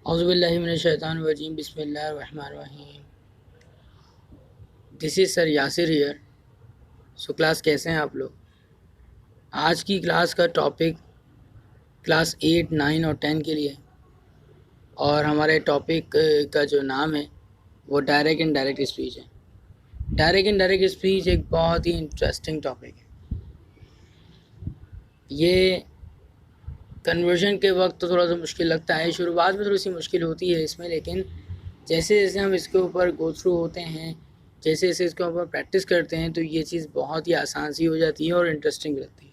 औज़ुबिल्लाहि मिनश्शैतानिर्रजीम बिस्मिल्लाहिर्रहमानिर्रहीम। This is sir Yasir here. So class कैसे हैं आप लोग? आज की क्लास का टॉपिक क्लास 8, 9 और 10 के लिए, और हमारे टॉपिक का जो नाम है वो डायरेक्ट एंड डायरेक्ट स्पीच है। डायरेक्ट एंड डायरेक्ट स्पीच एक बहुत ही इंटरेस्टिंग टॉपिक है। ये कन्वर्जन के वक्त तो थोड़ा सा मुश्किल लगता है, शुरुआत में थोड़ी सी मुश्किल होती है इसमें, लेकिन जैसे जैसे हम इसके ऊपर गो थ्रू होते हैं, जैसे जैसे इसके ऊपर प्रैक्टिस करते हैं, तो ये चीज़ बहुत ही आसान सी हो जाती है और इंटरेस्टिंग भी लगती है।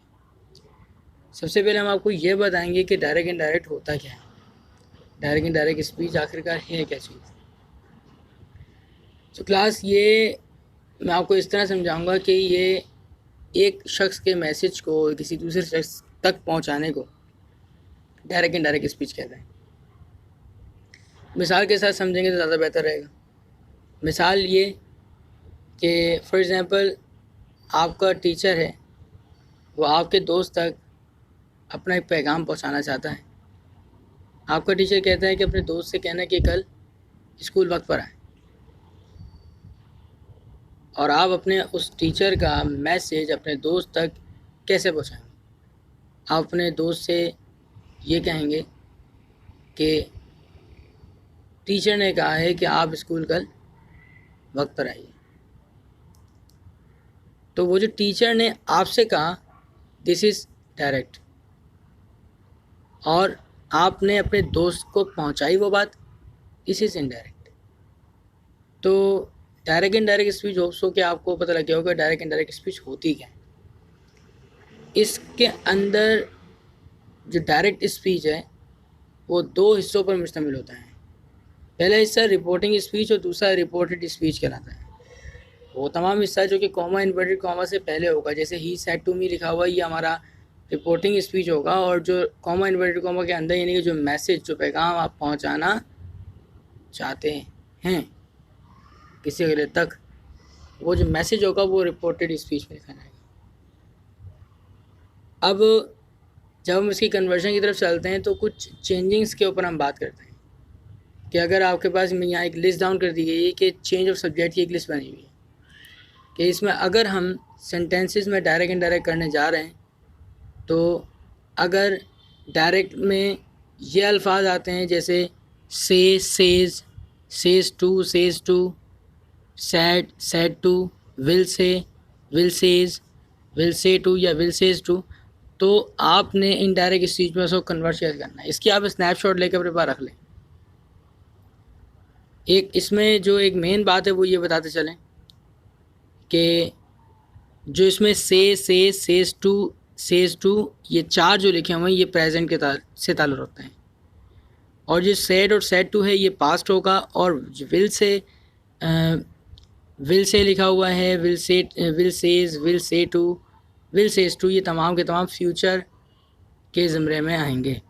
सबसे पहले हम आपको ये बताएंगे कि डायरेक्ट एंड डायरेक्ट होता क्या है, डायरेक्ट एंड डायरेक्ट स्पीच आखिरकार है क्या चीज़। तो क्लास ये मैं आपको इस तरह समझाऊंगा कि ये एक शख्स के मैसेज को किसी दूसरे शख्स तक पहुंचाने को डायरेक्ट एंड डायरेक्ट स्पीच कहते हैं। मिसाल के साथ समझेंगे तो ज़्यादा बेहतर रहेगा। मिसाल ये कि फॉर एग्ज़ाम्पल आपका टीचर है, वो आपके दोस्त तक अपना एक पैगाम पहुंचाना चाहता है। आपका टीचर कहता है कि अपने दोस्त से कहना कि कल स्कूल वक्त पर आए, और आप अपने उस टीचर का मैसेज अपने दोस्त तक कैसे पहुंचाएंगे? आप अपने दोस्त से ये कहेंगे कि टीचर ने कहा है कि आप स्कूल कल वक्त पर आइए। तो वो जो टीचर ने आपसे कहा, दिस इज़ डायरेक्ट, और आपने अपने दोस्त को पहुंचाई वो बात, दिस इज़ इनडायरेक्ट। तो direct and direct speech hopes हो कि आपको पता लग गया होगा डायरेक्ट एंड डायरेक्ट स्पीच होती क्या है। इसके अंदर जो डायरेक्ट स्पीच है वो दो हिस्सों पर मुश्तमिल होता है। पहला हिस्सा रिपोर्टिंग स्पीच और दूसरा रिपोर्टेड स्पीच कहलाता है। वो तमाम हिस्सा जो कि कॉमा इन्वर्टेड कॉमा से पहले होगा, जैसे ही सेड टू मी लिखा हुआ, ये हमारा रिपोर्टिंग स्पीच होगा, और जो कॉमा इन्वर्टेड कॉमा के अंदर यानी कि जो मैसेज, जो पैगाम आप पहुंचाना चाहते हैं किसी अगले तक, वो जो मैसेज होगा वो रिपोर्टेड स्पीच में लिखा जाएगा। अब जब हम इसकी कन्वर्जन की तरफ चलते हैं तो कुछ चेंजिंग्स के ऊपर हम बात करते हैं कि अगर आपके पास में यहाँ एक लिस्ट डाउन कर दी गई है कि चेंज ऑफ सब्जेक्ट की एक लिस्ट बनी हुई है कि इसमें अगर हम सेंटेंसेस में डायरेक्ट एंड डायरेक्ट करने जा रहे हैं, तो अगर डायरेक्ट में ये अल्फाज आते हैं जैसे say, says, says to, said, said to, will say, will says, will say to या विल सेज टू, तो आपने इनडायरेक्ट इस चीज़ में उसको कन्वर्ट कैसे करना है, इसकी आप स्नैपशॉट लेकर अपने पास रख लें। एक इसमें जो एक मेन बात है वो ये बताते चलें कि जो इसमें सेज टू ये चार जो लिखे हुए हैं ये प्रेजेंट के से ताल्लुक़ रखते हैं, और जो सेड और सेड टू है ये पास्ट होगा, और विल से लिखा हुआ है will says, will says to, ये तमाम के तमाम फ्यूचर के ज़मरे में आएंगे।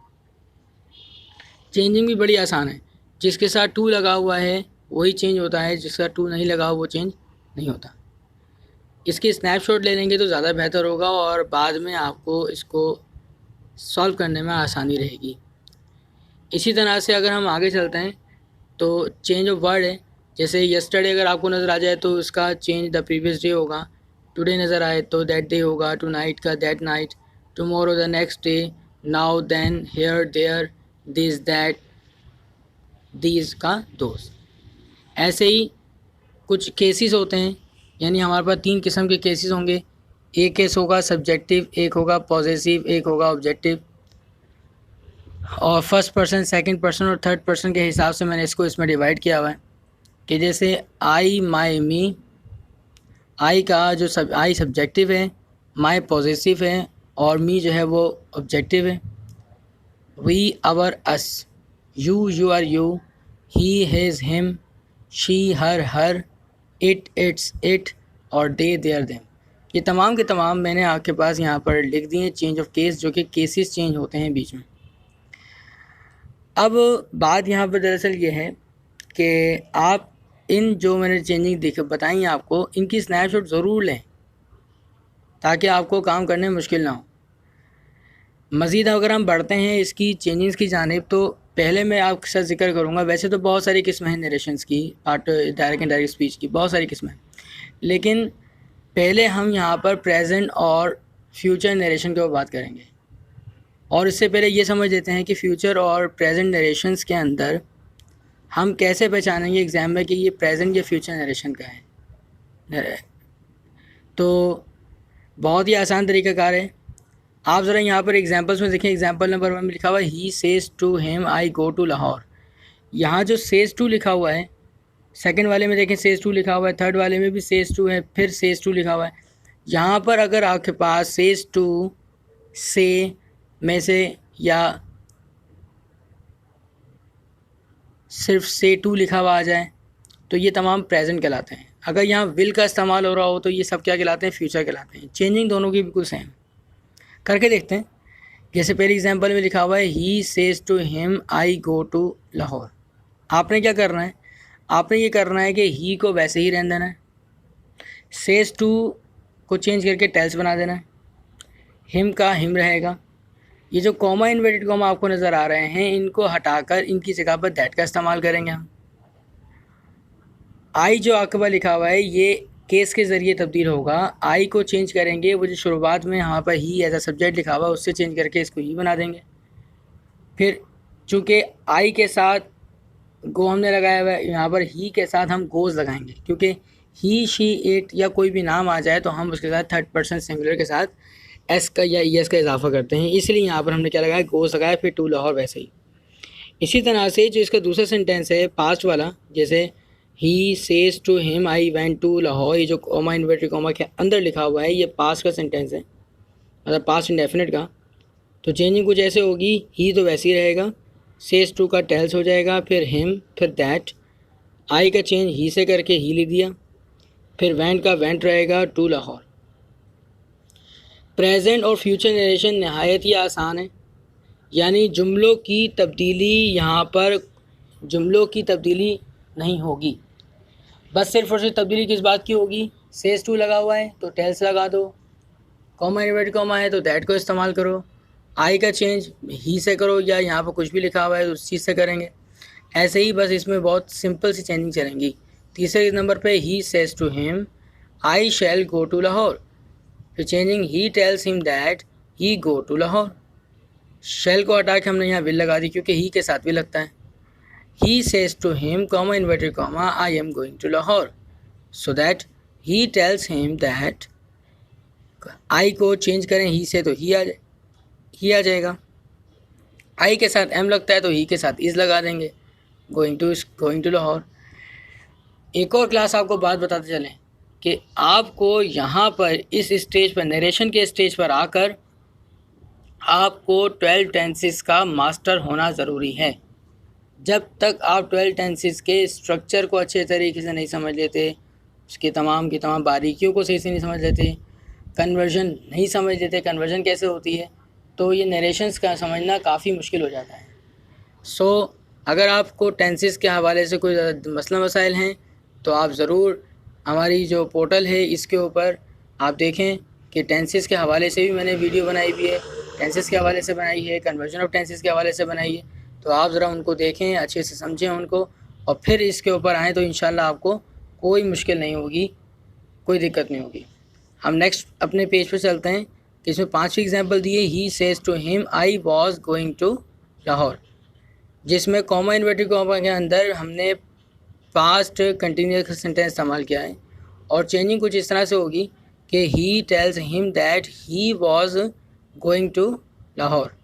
चेंजिंग भी बड़ी आसान है, जिसके साथ टू लगा हुआ है वही चेंज होता है, जिसका टू नहीं लगा हुआ वो चेंज नहीं होता। इसकी स्नैपशॉट ले लेंगे तो ज़्यादा बेहतर होगा, और बाद में आपको इसको सॉल्व करने में आसानी रहेगी। इसी तरह से अगर हम आगे चलते हैं तो चेंज ऑफ वर्ड है, जैसे यस्टरडे अगर आपको नज़र आ जाए तो इसका चेंज द प्रीवियस डे होगा, टुडे नज़र आए तो दैट डे होगा, टू नाइट का that night, tomorrow the next day, now then, here there, this that, these का दोस्त। ऐसे ही कुछ केसेस होते हैं, यानी हमारे पास तीन किस्म के केसेस होंगे। एक केस होगा सब्जेक्टिव, एक होगा पॉजेसिव, एक होगा ऑब्जेक्टिव, और फर्स्ट पर्सन, सेकंड पर्सन और थर्ड पर्सन के हिसाब से मैंने इसको इसमें डिवाइड किया हुआ है कि जैसे आई, माई, मी, आई का जो आई सब्जेक्टिव है, माई पॉजेसिव है, और मी जो है वो ऑब्जेक्टिव है। We, our, us, you, you are you, he, his, him, she, her, it, its, it, और दे, देयर, देम, ये तमाम के तमाम मैंने आपके पास यहाँ पर लिख दिए चेंज ऑफ केस, जो कि केसेस चेंज होते हैं बीच में। अब बात यहाँ पर दरअसल ये है कि आप इन जो मैंने चेंजिंग बताई हैं आपको, इनकी स्नैपशॉट ज़रूर लें ताकि आपको काम करने में मुश्किल ना हो। मज़ीद अगर हम बढ़ते हैं इसकी चेंजिंग्स की जानिब, तो पहले मैं आपके साथ जिक्र करूँगा, वैसे तो बहुत सारी किस्में हैं नरेशंस की, पार्ट डायरेक्ट इनडायरेक्ट स्पीच की बहुत सारी किस्में हैं, लेकिन पहले हम यहाँ पर प्रेजेंट और फ्यूचर नरेशन के ऊपर बात करेंगे। और इससे पहले ये समझ लेते हैं कि फ्यूचर और प्रेजेंट नरेशंस के अंदर हम कैसे पहचानेंगे एग्ज़ाम में कि ये प्रेजेंट या फ्यूचर नरेशन का है। तो बहुत ही आसान तरीक़ाकार है। आप ज़रा यहाँ पर एग्जांपल्स में देखें, एग्जांपल नंबर 1 में लिखा हुआ है he says to him I go to Lahore. यहाँ जो सेज टू लिखा हुआ है, सेकंड वाले में देखें सेज टू लिखा हुआ है, थर्ड वाले में भी सेज टू है, फिर सेज टू लिखा हुआ है। यहाँ पर अगर आपके पास सेज टू से में से या सिर्फ से टू लिखा हुआ आ जाए तो ये तमाम प्रेजेंट कहलाते हैं। अगर यहाँ विल का इस्तेमाल हो रहा हो तो ये सब क्या कहलाते हैं, फ्यूचर कहलाते हैं। चेंजिंग दोनों की बिल्कुल सेम। करके देखते हैं। जैसे पहले एग्जांपल में लिखा हुआ है he says to him I go to Lahore. आपने क्या करना है, आपने ये करना है कि ही को वैसे ही रहने देना है, सेज टू को चेंज करके टेल्स बना देना है, हिम का हिम रहेगा। ये जो कॉमा इन्वर्टेड कॉमा आपको नज़र आ रहे हैं इनको हटाकर इनकी जगह पर दैट का इस्तेमाल करेंगे हम। आई जो आकबा लिखा हुआ है ये केस के ज़रिए तब्दील होगा। आई को चेंज करेंगे, वो जो शुरुआत में यहाँ पर ही एज अ सब्जेक्ट लिखा हुआ है उससे चेंज करके इसको ही बना देंगे। फिर चूँकि आई के साथ गो हमने लगाया हुआ है, यहाँ पर ही के साथ हम गोज़ लगाएंगे, क्योंकि ही शी इट या कोई भी नाम आ जाए तो हम उसके साथ थर्ड पर्सन सिंगुलर के साथ एस का या ई एस का इजाफा करते हैं, इसलिए यहाँ पर हमने क्या लगाया, गोज़ लगाया, फिर टू लाहौर वैसे ही। इसी तरह से जो इसका दूसरा सेंटेंस है पास्ट वाला, जैसे he says to him I went to Lahore, ये जो कॉमा इन्वर्टेड कॉमा के अंदर लिखा हुआ है ये पास्ट का सेंटेंस है, मतलब पास्ट इंडेफिनिट का। तो चेंजिंग कुछ ऐसे होगी, ही तो वैसे ही रहेगा, सेज टू का टेल्स हो जाएगा, फिर हिम, फिर दैट। आई का चेंज ही से करके ही लिख दिया, फिर वेंट का वेंट रहेगा टू लाहौर। प्रेजेंट और फ्यूचर नरेशन नहायत ही आसान है, यानी जुमलों की तब्दीली यहाँ पर जुमलों की तब्दीली नहीं होगी। बस सिर्फ और सिर्फ तब्दीली किस बात की होगी, सेज टू लगा हुआ है तो टेल्स लगा दो, कॉमा इन्वर्टेड कॉमा है तो दैट को इस्तेमाल करो, आई का चेंज ही से करो या यहाँ पर कुछ भी लिखा हुआ है तो उस चीज़ से करेंगे। ऐसे ही बस इसमें बहुत सिंपल सी चेंजिंग चलेंगी। तीसरे नंबर पे he says to him I shall go to Lahore, फिर changing he tells him that he go to Lahore. Shall को हटा के हमने यहाँ विल लगा दी क्योंकि ही के साथ भी लगता है। He says to him, comma inverted comma, I am going to Lahore, so that he tells him that I को चेंज करें ही से तो ही आ जाएगा। I के साथ M लगता है तो ही के साथ इज़ लगा देंगे, going to Lahore। एक और क्लास आपको बात बताते चलें कि आपको यहाँ पर इस स्टेज पर, नरेशन के स्टेज पर आकर आपको 12 टेंसेस का मास्टर होना ज़रूरी है। जब तक आप 12 टेंसेस के स्ट्रक्चर को अच्छे तरीके से नहीं समझ लेते, उसके तमाम की तमाम बारीकियों को सही से नहीं समझ लेते, कन्वर्जन नहीं समझ लेते, कन्वर्जन कैसे होती है, तो ये नरेशंस का समझना काफ़ी मुश्किल हो जाता है। सो अगर आपको टेंसेस के हवाले से कोई मसला मसाइल हैं तो आप ज़रूर हमारी जो पोर्टल है इसके ऊपर आप देखें कि टेंसेस के हवाले से भी मैंने वीडियो बनाई हुई है, टेंसेस के हवाले से बनाई है, कन्वर्जन ऑफ टेंसेस के हवाले से बनाई है। तो आप ज़रा उनको देखें, अच्छे से समझें उनको और फिर इसके ऊपर आएँ तो इंशाल्लाह आपको कोई मुश्किल नहीं होगी, कोई दिक्कत नहीं होगी। हम नेक्स्ट अपने पेज पर चलते हैं कि इसमें 5वीं एग्जांपल दी है he says to him I was going to Lahore, जिसमें कॉमा इन्वर्टेड कॉमा के अंदर हमने पास्ट कंटिन्यूअस का सेंटेंस इस्तेमाल किया है और चेंजिंग कुछ इस तरह से होगी कि he tells him that he was going to Lahore.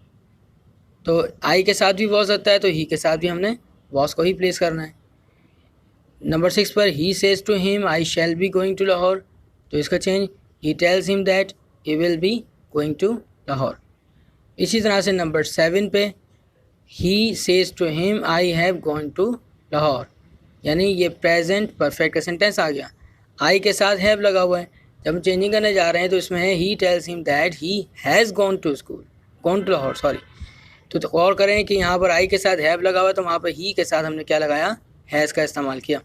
तो आई के साथ भी वॉज आता है तो ही के साथ भी हमने वॉज को ही प्लेस करना है। नंबर 6 पर he says to him I shall be going to Lahore, तो इसका change he tells him that he will be going to Lahore. इसी तरह से नंबर 7 पे he says to him I have gone to Lahore, यानी ये प्रेजेंट परफेक्ट का सेंटेंस आ गया, आई के साथ हैव लगा हुआ है। जब हम चेंजिंग करने जा रहे हैं तो इसमें है he tells him that he has gone to Lahore, sorry. तो गौर करें कि यहाँ पर आई के साथ हैव लगा हुआ तो वहाँ पर ही के साथ हमने क्या लगाया, हैज़ का इस्तेमाल किया।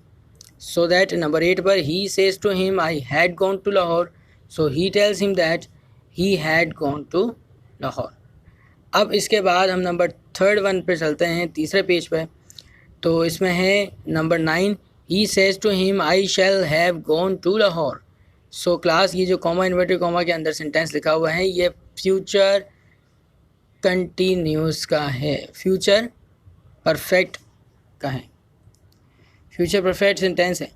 सो दैट नंबर 8 पर he says to him I had gone to Lahore, so he tells him that he had gone to Lahore. अब इसके बाद हम नंबर 3 पे चलते हैं, तीसरे पेज पे। तो इसमें है number 9, he says to him I shall have gone to Lahore. So class, ये जो कॉमा इन्वर्टेड कॉमा के अंदर सेंटेंस लिखा हुआ है ये फ्यूचर कंटिन्यूस का है, फ्यूचर परफेक्ट का है, फ्यूचर परफेक्ट सेंटेंस है।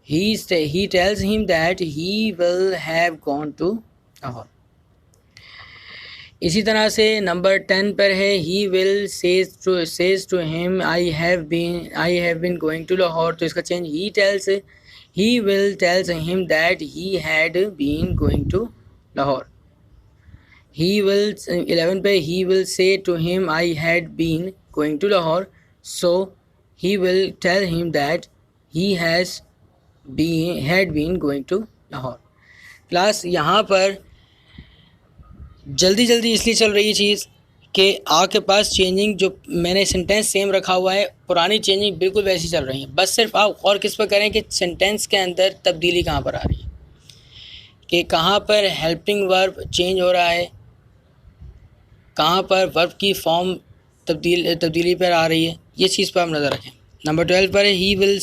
He tells him that he will have gone to Lahore. इसी तरह से नंबर 10 पर है, he will says to him I have been going to Lahore. तो इसका change he will tells him that he had been going to Lahore. He will 11 पे, he will say to him I had been going to Lahore. So he will tell him that he had been going to Lahore. Class, यहाँ पर जल्दी जल्दी इसलिए चल रही है चीज़ कि आपके पास चेंजिंग जो मैंने सेंटेंस सेम रखा हुआ है, पुरानी चेंजिंग बिल्कुल वैसी चल रही है। बस सिर्फ आप और किस पर करें कि सेंटेंस के अंदर तब्दीली कहाँ पर आ रही है, कि कहाँ पर हेल्पिंग वर्ब चेंज हो रहा है, कहाँ पर वर्ब की फॉर्म तब्दीली पर आ रही है, ये चीज़ पर आप नज़र रखें। नंबर 12 पर है, he will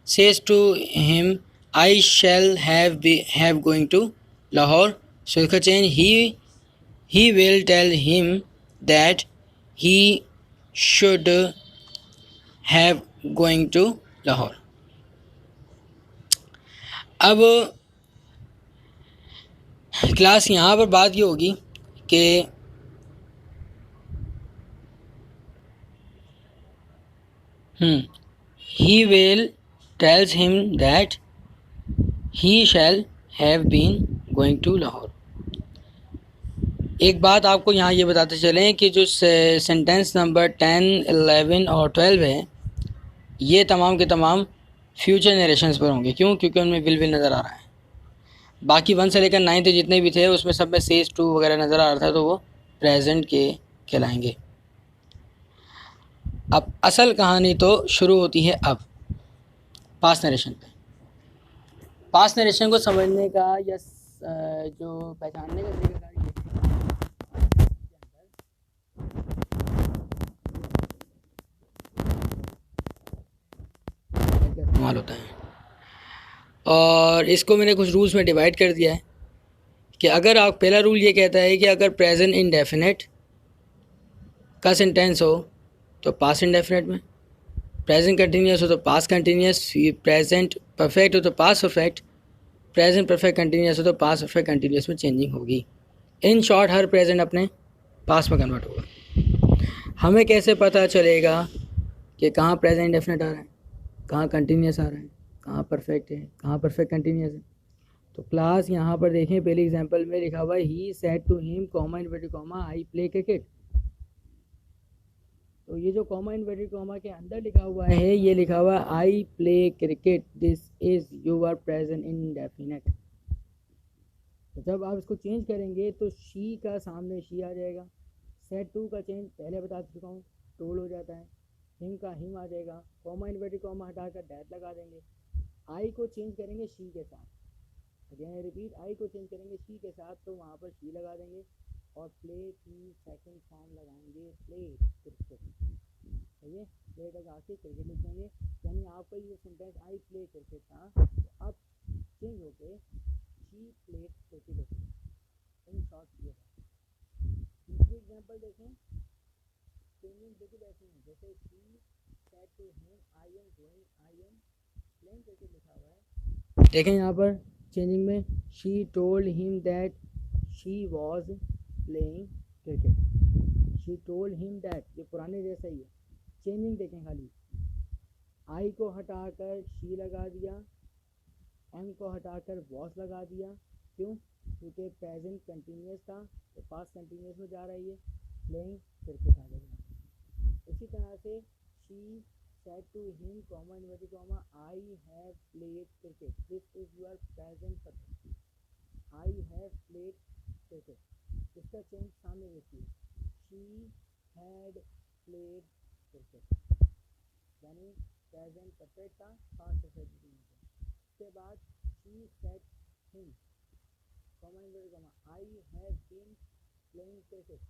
says to him I shall have going to Lahore. So इसका change he will tell him that he should have going to Lahore. अब क्लास यहाँ पर बात ये होगी कि he will tells him that he shall have been going to Lahore। एक बात आपको यहाँ ये बताते चलें कि जो सेंटेंस नंबर 10, 11 और 12 है, ये तमाम के तमाम फ्यूचर नरेशंस पर होंगे। क्यों? क्योंकि उनमें विल नज़र आ रहा है। बाकी 1 से लेकर 9 तक जितने भी थे उसमें सब में सेज टू वगैरह नज़र आ रहा था, तो वो प्रेजेंट के कहलाएंगे। अब असल कहानी तो शुरू होती है अब पास्ट नरेशन पे। पास्ट नरेशन को समझने का या जो पहचानने का तरीका इस्तेमाल होता है, और इसको मैंने कुछ रूल्स में डिवाइड कर दिया है कि अगर आप, पहला रूल ये कहता है कि अगर प्रेजेंट इंडेफिनेट का सेंटेंस हो तो पास्ट इंडेफिनेट में, प्रेजेंट कंटिन्यूस हो तो पास्ट कंटिन्यूस, प्रेजेंट परफेक्ट हो तो past perfect, present perfect continuous हो तो पास्ट परफेक्ट कंटिन्यूस में चेंजिंग होगी। इन शॉर्ट हर प्रेजेंट अपने पास्ट में कन्वर्ट होगा। हमें कैसे पता चलेगा कि कहाँ प्रेजेंट इंडेफिनेट आ रहा है, कहाँ कंटिन्यूस आ रहा है, कहाँ परफेक्ट है, कहाँ परफेक्ट कंटिन्यूस है? तो क्लास यहाँ पर देखें, पहले एग्जांपल में लिखा हुआ है, he said to him comma inverted comma I play cricket. तो ये जो कॉमा इनवर्टेड कॉमा के अंदर लिखा हुआ है, ये लिखा हुआ है I play cricket, this is your present indefinite. तो जब आप इसको चेंज करेंगे तो शी का सामने शी आ जाएगा, सेड टू का चेंज पहले बता चुका हूँ, टोल हो जाता है, हिम का हिम आ जाएगा, कॉमा इनवर्टेड कॉमा हटाकर डैट लगा देंगे, आई को चेंज करेंगे शी के साथ, अगेन रिपीट, आई को चेंज करेंगे शी के साथ, तो वहाँ पर शी लगा देंगे और प्ले की सेकंड फॉर्म लगाएंगे प्ले क्रिकेट। सही है, प्ले लगा के क्रिकेट लिख देंगे, यानी आपका ये सेंटेंस आई प्ले क्रिकेट था तो अब चेंज होके शी प्ले क्रिकेट हो गया। इन शॉर्ट ये है। दूसरी एग्जांपल देखें, चेंजिंग बिल्कुल ऐसी है जैसे she said to him I am playing cricket लिखा हुआ है, देखें यहाँ पर चेंजिंग में she told him that she was playing cricket, she told him that, ये पुराने जैसा ही है। चेंजिंग देखें, खाली आई को हटाकर शी लगा दिया, एम को हटाकर वॉज लगा दिया। क्यों? क्योंकि प्रेजेंट कंटिन्यूस था तो पास्ट कंटिन्यूस में जा रही है, प्लेइंग क्रिकेट आ जाएगा। इसी तरह से she said to him, comma inverted comma, I have played cricket. This is your present perfect. I have played cricket. इसका चेंज सामने देखिए, she had played cricket, यानी प्रेजेंट परफेक्ट था, पास्ट परफेक्ट नहीं था। उसके बाद she said him, comma inverted comma, I have been playing cricket.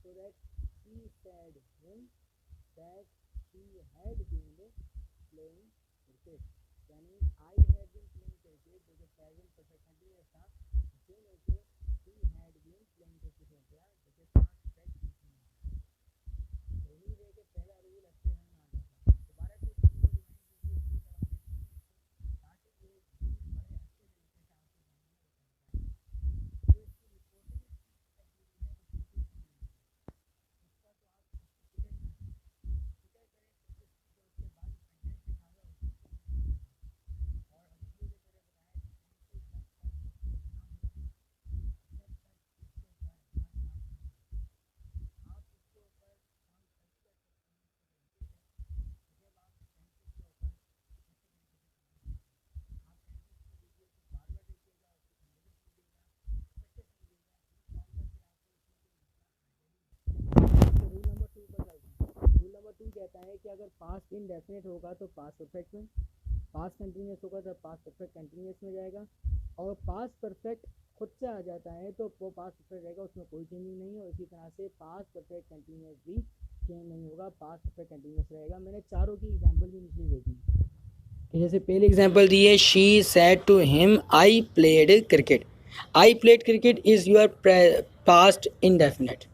so that she said him that she had been playing cricket, यानी I had been playing cricket जो कि present perfect continuous था, जो लेके she had been playing cricket हो गया जो कि past perfect continuous। वही लेके पहला रूल अच्छे से आ गया था। दोबारा से इसको रिवाइंड कीजिए ताकि ये बड़े अच्छे तरीके से आपको कहता है कि अगर पास्ट इनडेफिनेट होगा तो पास्ट परफेक्ट में, पास्ट कंटिन्यूस होगा तो पास्ट परफेक्ट कंटिन्यूस में जाएगा, और पास्ट परफेक्ट खुद से आ जाता है तो वो पास्ट परफेक्ट रहेगा, उसमें कोई चेंजिंग नहीं है। इसी तरह से पास्ट परफेक्ट कंटिन्यूस भी चेंज नहीं होगा, पास्ट परफेक्ट कंटिन्यूस रहेगा। मैंने चारों की एग्जांपल भी नीचे देखी कि जैसे पहली एग्जांपल दी है, she said to him I played cricket. I played cricket is your past indefinite.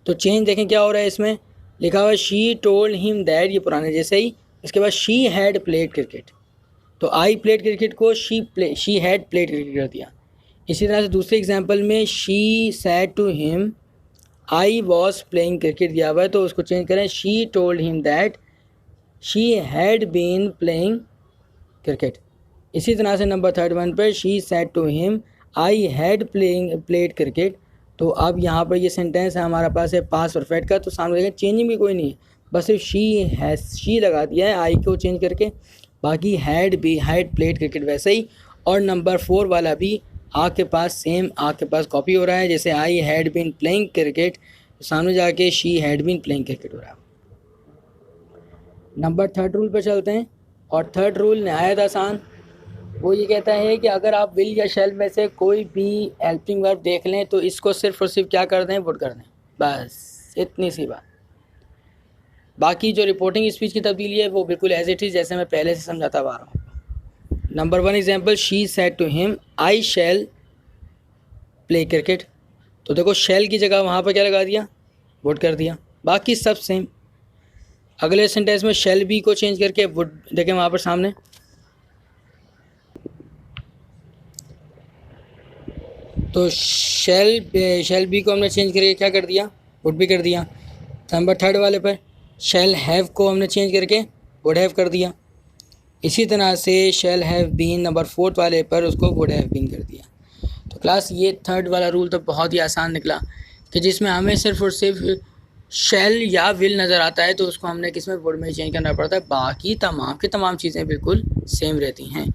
तो चेंज देखें क्या हो रहा है, इसमें लिखा हुआ शी टोल्ड हिम दैट, ये पुराने जैसे ही। इसके बाद शी हैड प्लेड क्रिकेट, तो आई प्लेड क्रिकेट को शी हैड प्लेड क्रिकेट कर दिया। इसी तरह से दूसरे एग्जांपल में she said to him I was playing cricket दिया हुआ है, तो उसको चेंज करें, she told him that she had been playing cricket. इसी तरह से नंबर 31 पर she said to him I had played cricket. तो अब यहाँ पर ये सेंटेंस है हमारे पास है पास्ट परफेक्ट का, तो सामने देखें चेंजिंग भी कोई नहीं है, बस सिर्फ शी लगा दिया है आई को चेंज करके, बाकी हैड प्लेड क्रिकेट वैसे ही। और नंबर 4 वाला भी आपके पास सेम आपके पास कॉपी हो रहा है, जैसे I had been playing cricket, सामने जाके she had been playing cricket हो रहा है। नंबर 3 रूल पर चलते हैं, और 3 रूल नहायत आसान। वो ये कहता है कि अगर आप विल या शेल में से कोई भी हेल्पिंग वर्ब देख लें तो इसको सिर्फ और सिर्फ क्या कर दें, वुड कर दें, बस इतनी सी बात। बाकी जो रिपोर्टिंग स्पीच की तब्दीली है वो बिल्कुल एज इट इज़ जैसे मैं पहले से समझाता आ रहा हूँ। Number 1 example, she said to him I shall play cricket. तो देखो शैल की जगह वहाँ पर क्या लगा दिया, वुड कर दिया, बाकी सब सेम। अगले सेंटेंस में शैल बी को चेंज करके वुड, देखें वहाँ पर सामने, तो शैल बी को हमने चेंज करके क्या कर दिया, वुड भी कर दिया। नंबर 3 वाले पर शैल हैव को हमने चेंज करके वुड हैव कर दिया। इसी तरह से शैल हैव बीन नंबर 4 वाले पर उसको वुड हैव बीन कर दिया। तो क्लास ये 3 वाला रूल तो बहुत ही आसान निकला कि जिसमें हमें सिर्फ और सिर्फ शैल या विल नज़र आता है तो उसको हमने किस में, वुड में चेंज करना पड़ता है, बाकी तमाम की तमाम चीज़ें बिल्कुल सेम रहती हैं।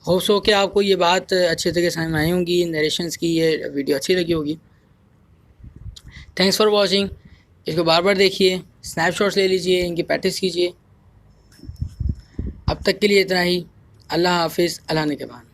होप्स हो कि आपको ये बात अच्छे तरीके से समझ आई होंगी, नरेशंस की ये वीडियो अच्छी लगी होगी। Thanks for watching. इसको बार बार देखिए, स्नैपशॉट्स ले लीजिए, इनकी प्रैक्टिस कीजिए। अब तक के लिए इतना ही। अल्लाह हाफिज़, अल्लाह ने के बाद।